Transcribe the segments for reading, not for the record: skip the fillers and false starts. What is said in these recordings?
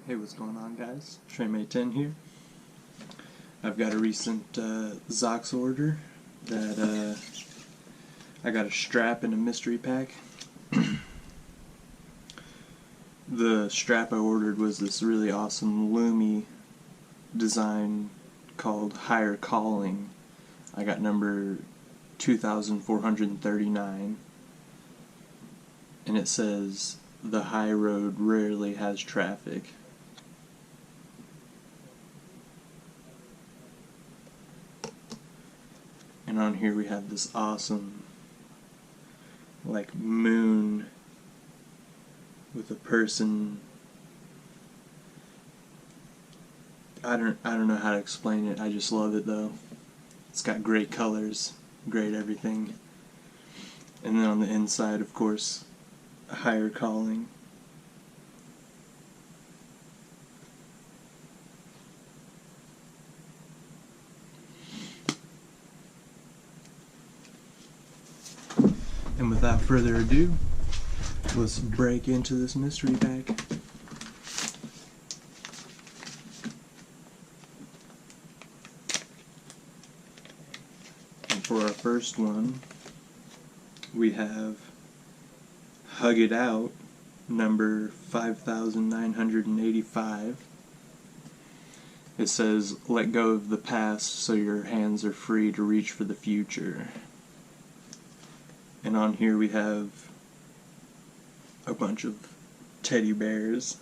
Hey, what's going on, guys? TreyMay10 here. I've got a recent Zox order that I got a strap and a mystery pack. The strap I ordered was this really awesome Lumi design called Higher Calling. I got number 2439, and it says, "The high road rarely has traffic." And on here we have this awesome, like, moon with a person. I don't know how to explain it. I just love it though. It's got great colors, great everything. And then on the inside, of course, a Higher Calling. And without further ado, let's break into this mystery pack. And for our first one, we have Hug It Out, number 5985. It says, "Let go of the past so your hands are free to reach for the future." And on here we have a bunch of teddy bears.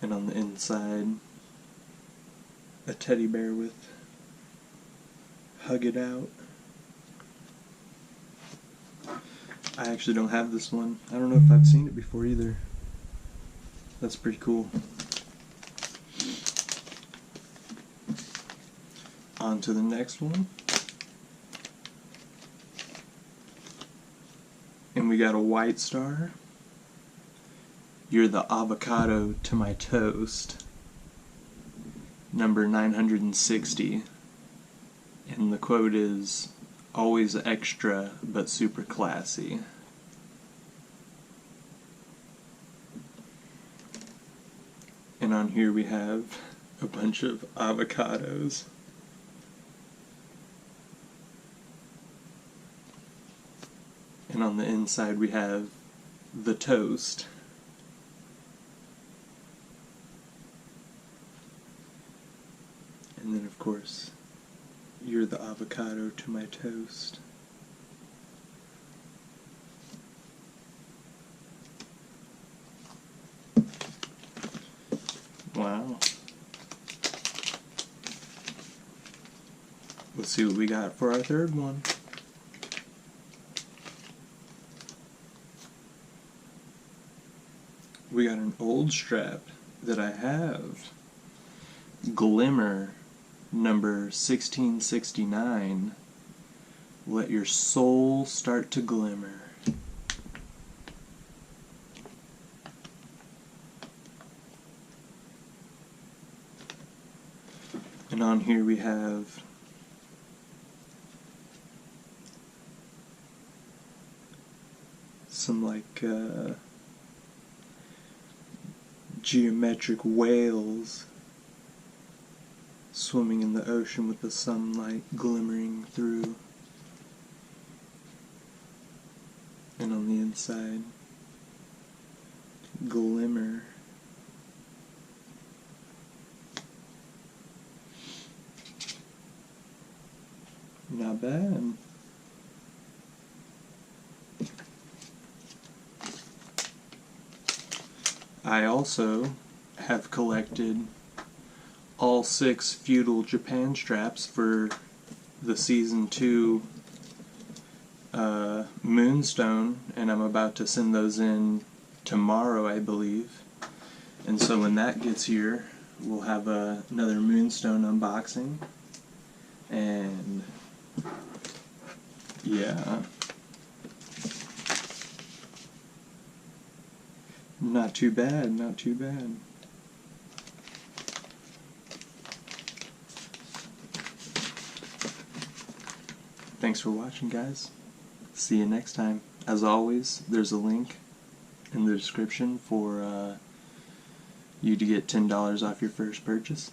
And on the inside, a teddy bear with "Hug It Out." I actually don't have this one. I don't know if I've seen it before either. That's pretty cool. On to the next one. And we got a White Star. "You're the avocado to my toast," number 960. And the quote is, "Always extra but super classy." And on here we have a bunch of avocados. And on the inside we have the toast. And then of course, "You're the avocado to my toast." Wow. Let's see what we got for our third one. We got an old strap that I have. Glimmer, number 1669. "Let your soul start to glimmer." And on here we have some geometric whales swimming in the ocean with the sunlight glimmering through. And on the inside, "Glimmer." Not bad. I also have collected all 6 Feudal Japan straps for the Season 2 Moonstone, and I'm about to send those in tomorrow, I believe. And so when that gets here, we'll have another Moonstone unboxing. And yeah, not too bad, not too bad. Thanks for watching, guys. see you next time. As always, there's a link in the description for you to get $10 off your first purchase.